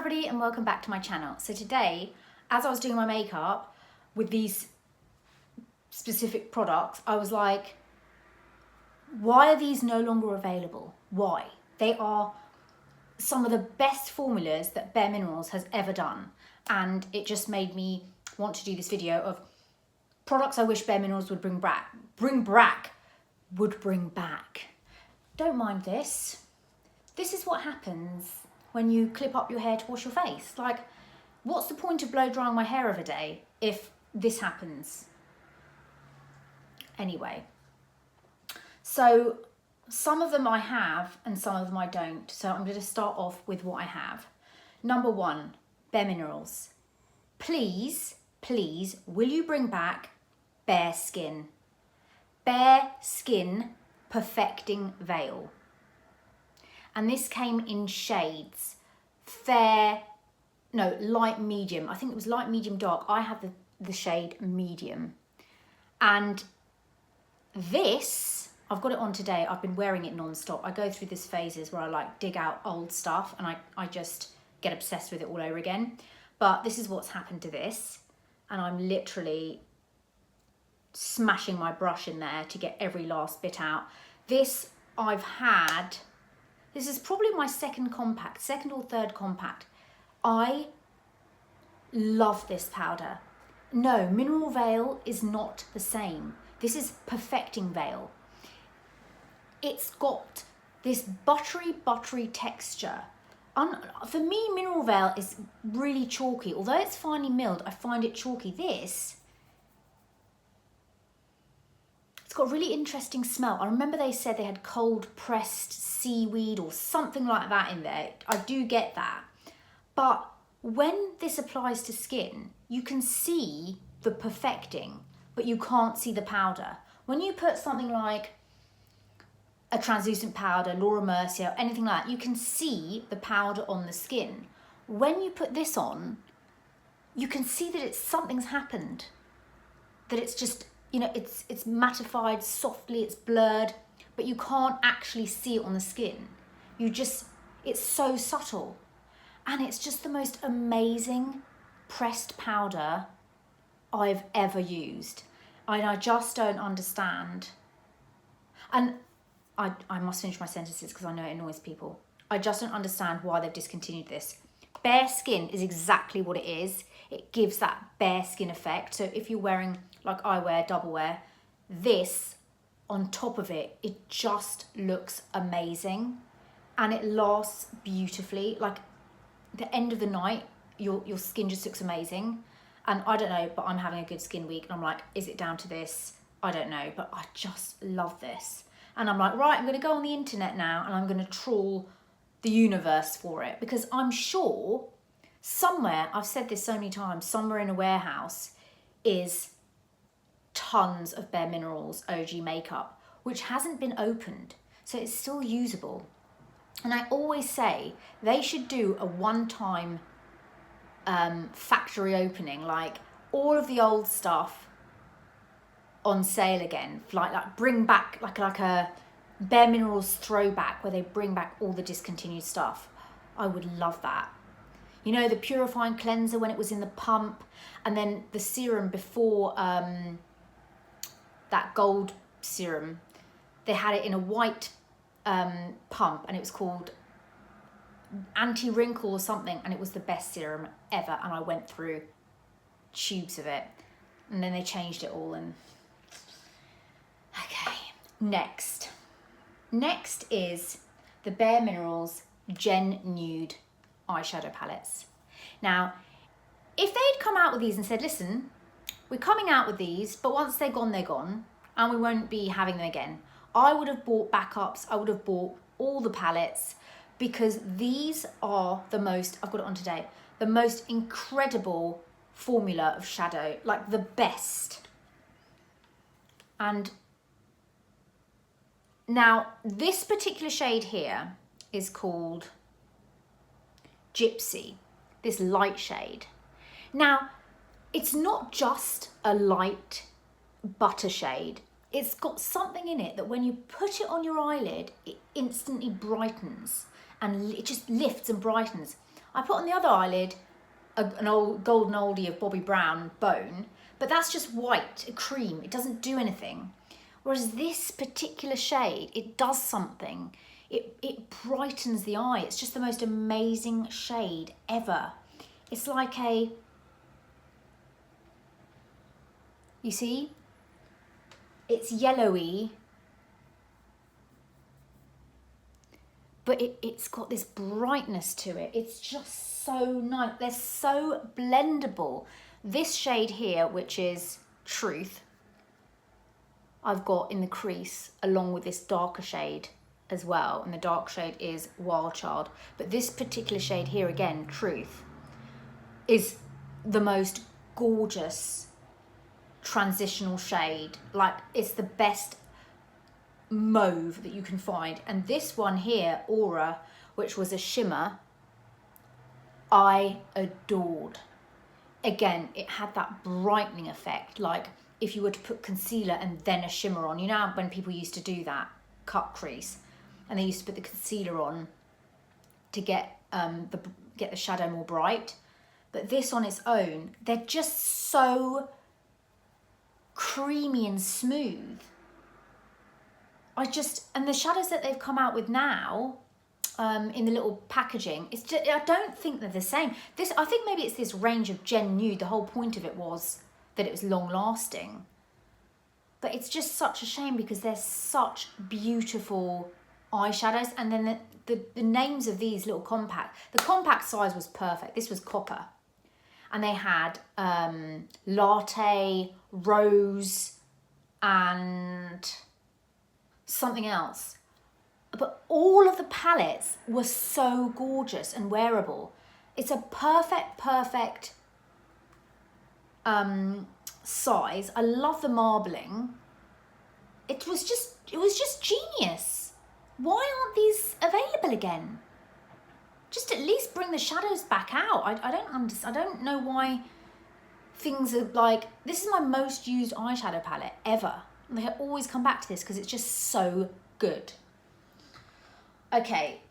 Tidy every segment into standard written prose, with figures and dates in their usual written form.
everybody and welcome back to my channel. So today, as I was doing my makeup with these specific products, I was like, why are these no longer available? Why? They are some of the best formulas that BareMinerals has ever done. And it just made me want to do this video of products I wish BareMinerals would bring back. Don't mind this. This is what happens when you clip up your hair to wash your face. Like, what's the point of blow drying my hair every day if this happens? Anyway, so some of them I have and some of them I don't. So I'm going to start off with what I have. Number one, BareMinerals. Please, will you bring back Bare Skin? Bare Skin Perfecting Veil. And this came in shades light medium. I think it was light medium dark. I have the shade medium. And this, I've got it on today. I've been wearing it non-stop. I go through these phases where I like dig out old stuff and I just get obsessed with it all over again. But this is what's happened to this. And I'm literally smashing my brush in there to get every last bit out. This is probably my second or third compact. I love this powder. No, Mineral Veil is not the same. This is Perfecting Veil. It's got this buttery texture. For me, Mineral Veil is really chalky. Although it's finely milled, I find it chalky. This, it's got a really interesting smell. I remember they said they had cold pressed seaweed or something like that in there. I do get that. But when this applies to skin, you can see the perfecting, but you can't see the powder. When you put something like a translucent powder, Laura Mercier, anything like that, you can see the powder on the skin. When you put this on, you can see that something's happened. That it's just, it's mattified softly, it's blurred, but you can't actually see it on the skin. It's so subtle. And it's just the most amazing pressed powder I've ever used. And I just don't understand. And I must finish my sentences because I know it annoys people. I just don't understand why they've discontinued this. Bare Skin is exactly what it is. It gives that bare skin effect. So if you're wearing, like I wear, double wear, this on top of it, it just looks amazing. And it lasts beautifully. Like, the end of the night, your skin just looks amazing. And I don't know, but I'm having a good skin week. And I'm like, is it down to this? I don't know, but I just love this. And I'm like, right, I'm going to go on the internet now and I'm going to trawl the universe for it. Because I'm sure somewhere, I've said this so many times, somewhere in a warehouse is tons of BareMinerals OG makeup, which hasn't been opened. So it's still usable. And I always say they should do a one-time factory opening, like all of the old stuff on sale again, like bring back like a BareMinerals throwback where they bring back all the discontinued stuff. I would love that. The purifying cleanser when it was in the pump, and then the serum before that gold serum, they had it in a white pump and it was called anti-wrinkle or something, and it was the best serum ever, and I went through tubes of it, and then they changed it all. And okay, next is the BareMinerals Gen Nude eyeshadow palettes. Now, if they'd come out with these and said, listen, we're coming out with these, but once they're gone, and we won't be having them again, I would have bought backups. I would have bought all the palettes, because these are the most, I've got it on today, the most incredible formula of shadow, like the best. And now this particular shade here is called Gypsy, this light shade. Now, it's not just a light butter shade. It's got something in it that when you put it on your eyelid, it instantly brightens and it just lifts and brightens. I put on the other eyelid an old golden oldie of Bobbi Brown, Bone, but that's just white, a cream. It doesn't do anything. Whereas this particular shade, it does something. It brightens the eye. It's just the most amazing shade ever. It's like a, you see, it's yellowy, but it's got this brightness to it. It's just so nice. They're so blendable. This shade here, which is Truth, I've got in the crease along with this darker shade as well, and the dark shade is Wild Child. But this particular shade here, again, Truth, is the most gorgeous transitional shade. Like, it's the best mauve that you can find. And this one here, Aura, which was a shimmer, I adored. Again, it had that brightening effect, like if you were to put concealer and then a shimmer on. You know when people used to do that, cut crease, and they used to put the concealer on to get the shadow more bright. But this on its own, they're just so creamy and smooth. And the shadows that they've come out with now, in the little packaging, it's just, I don't think they're the same. I think maybe it's this range of Gen Nude. The whole point of it was that it was long lasting. But it's just such a shame because they're such beautiful eyeshadows. And then the names of these little the compact size was perfect. This was copper. And they had latte, rose, and something else. But all of the palettes were so gorgeous and wearable. It's a perfect size. I love the marbling. It was just genius. Why aren't these available again? Just at least bring the shadows back out. I don't understand. I don't know why things are like, this is my most used eyeshadow palette ever. And they always come back to this because it's just so good. Okay.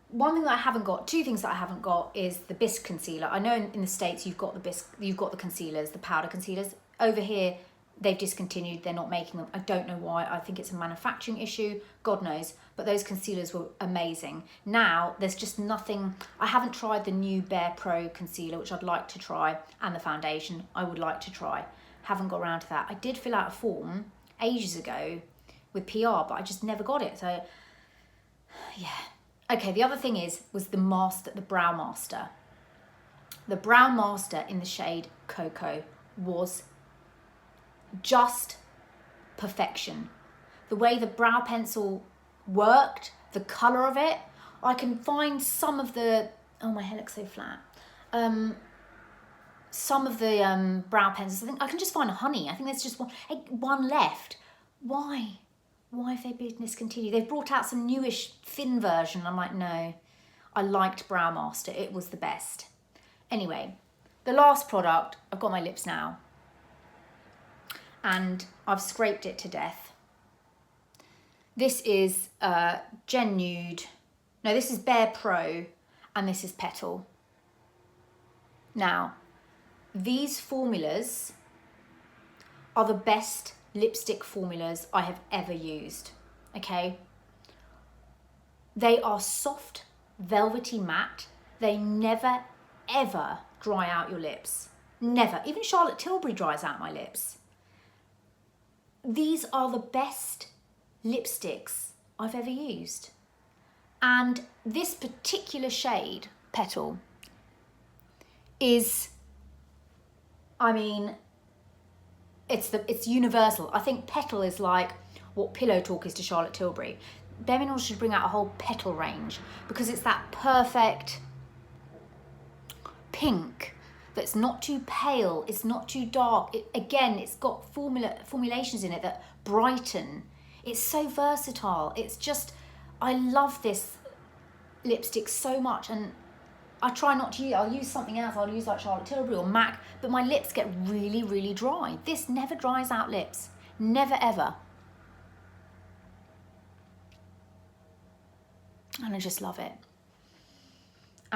One thing that I haven't got, two things that I haven't got is the Bisque Concealer. I know in the States you've got the concealers, the powder concealers. Over here, they've discontinued. They're not making them. I don't know why. I think it's a manufacturing issue. God knows. But those concealers were amazing. Now, there's just nothing. I haven't tried the new BarePro concealer, which I'd like to try, and the foundation I would like to try. Haven't got around to that. I did fill out a form ages ago with PR, but I just never got it. So, yeah. Okay, the other thing was the master, the Brow Master. The Brow Master in the shade Cocoa was just perfection. The way the brow pencil worked, the colour of it. I can find some of the, oh, my hair looks so flat. Some of the brow pencils, I think I can just find Honey. I think there's just one left. Why? Why have they been discontinued? They've brought out some newish thin version. I'm like, no. I liked Brow Master. It was the best. Anyway, the last product, I've got my lips now. And I've scraped it to death. This is Gen Nude. No, this is BarePro. And this is Petal. Now, these formulas are the best lipstick formulas I have ever used, okay? They are soft, velvety matte. They never, ever dry out your lips. Never. Even Charlotte Tilbury dries out my lips. These are the best lipsticks I've ever used. And this particular shade, Petal, is, I mean, it's universal. I think Petal is like what Pillow Talk is to Charlotte Tilbury. BareMinerals should bring out a whole Petal range because it's that perfect pink that's not too pale, it's not too dark. It's got formulations in it that brighten. It's so versatile. It's just, I love this lipstick so much, and I try not to use, I'll use something else. I'll use like Charlotte Tilbury or MAC, but my lips get really, really dry. This never dries out lips. Never, ever. And I just love it.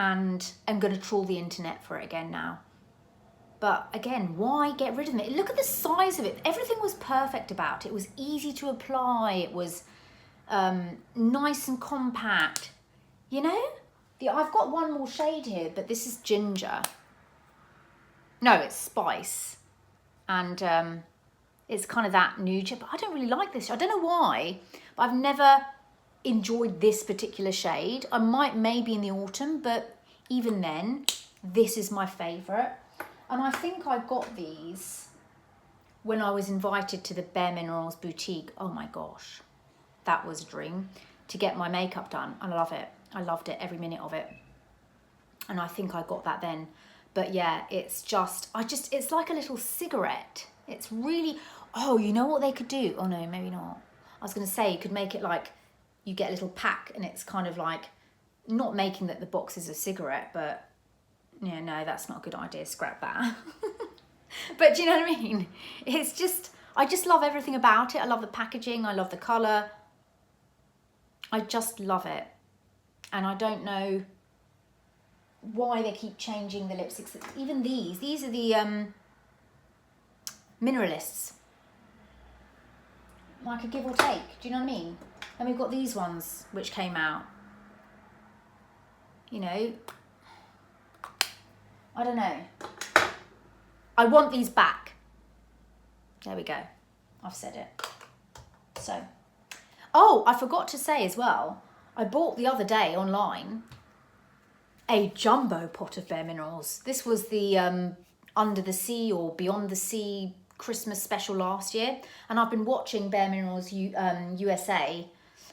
and I'm going to trawl the internet for it again now. But again, why get rid of it? Look at the size of it. Everything was perfect about it. It was easy to apply. It was nice and compact. You know? I've got one more shade here, but this is ginger. No, it's spice. And it's kind of that nude, but I don't really like this. I don't know why, but I've never enjoyed this particular shade. I might maybe in the autumn, but even then, this is my favourite. And I think I got these when I was invited to the BareMinerals boutique. Oh my gosh, that was a dream to get my makeup done. I love it. I loved it, every minute of it. And I think I got that then. But yeah, it's just, it's like a little cigarette. It's really, oh, you know what they could do? Oh no, maybe not. I was going to say, you could make it like, you get a little pack and it's kind of like, not making that the box is a cigarette, but yeah, no, that's not a good idea. Scrap that. But do you know what I mean? It's just, I just love everything about it. I love the packaging. I love the colour. I just love it. And I don't know why they keep changing the lipsticks. Even these are the mineralists. Like a give or take. Do you know what I mean? And we've got these ones which came out. You know, I don't know. I want these back. There we go. I've said it. So, oh, I forgot to say as well, I bought the other day online a jumbo pot of BareMinerals. This was the Under the Sea or Beyond the Sea Christmas special last year. And I've been watching BareMinerals USA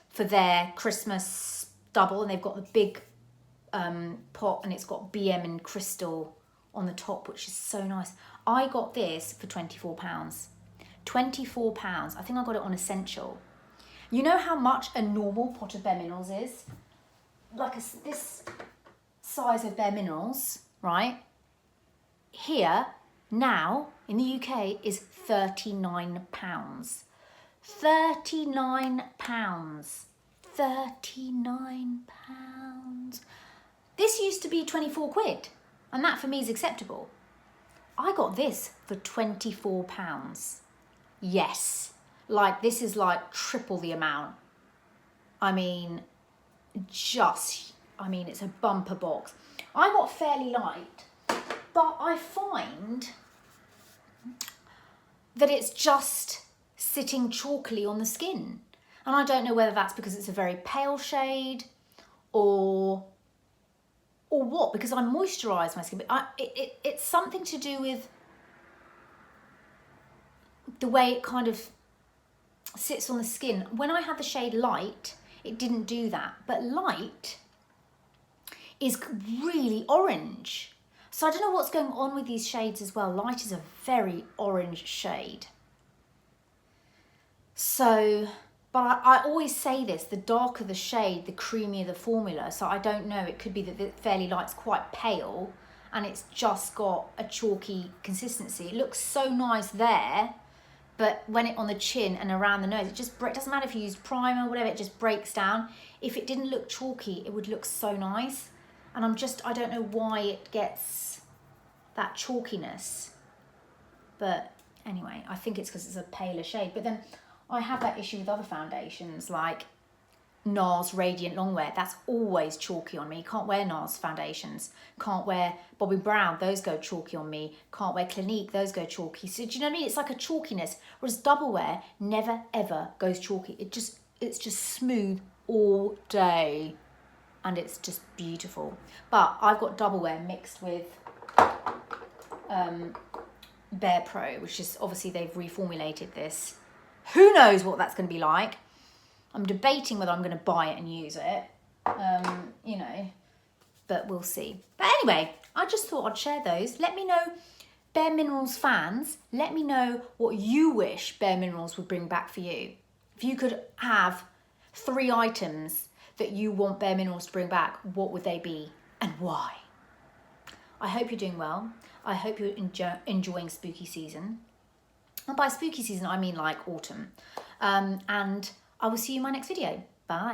for their Christmas double. And they've got the big pot and it's got BM and crystal on the top, which is so nice. I got this for £24. £24. I think I got it on Essential. You know how much a normal pot of BareMinerals is? Like this size of BareMinerals, right? Here, now, in the UK, is £39. £39. £39. This used to be 24 quid, and that for me is acceptable. I got this for £24. Yes, like this is like triple the amount. I mean, it's a bumper box. I got fairly light, but I find that it's just sitting chalkily on the skin. And I don't know whether that's because it's a very pale shade or what, because I moisturise my skin. But it's something to do with the way it kind of sits on the skin. When I had the shade light, it didn't do that. But light is really orange. So I don't know what's going on with these shades as well. Light is a very orange shade. So, but I always say this, the darker the shade, the creamier the formula. So I don't know, it could be that the fairly light's quite pale and it's just got a chalky consistency. It looks so nice there, but when it on the chin and around the nose, it just doesn't matter if you use primer or whatever, it just breaks down. If it didn't look chalky, it would look so nice. And I don't know why it gets that chalkiness. But anyway, I think it's because it's a paler shade. But then I have that issue with other foundations like NARS Radiant Longwear. That's always chalky on me. Can't wear NARS foundations. Can't wear Bobbi Brown. Those go chalky on me. Can't wear Clinique. Those go chalky. So do you know what I mean? It's like a chalkiness. Whereas double wear never ever goes chalky. It's just smooth all day. And it's just beautiful. But I've got double wear mixed with BarePro, which is obviously they've reformulated this. Who knows what that's going to be like? I'm debating whether I'm going to buy it and use it, you know, but we'll see. But anyway, I just thought I'd share those. Let me know, BareMinerals fans, let me know what you wish BareMinerals would bring back for you. If you could have 3 items that you want BareMinerals to bring back, what would they be and why? I hope you're doing well. I hope you're enjoying spooky season. And by spooky season, I mean like autumn. And I will see you in my next video. Bye.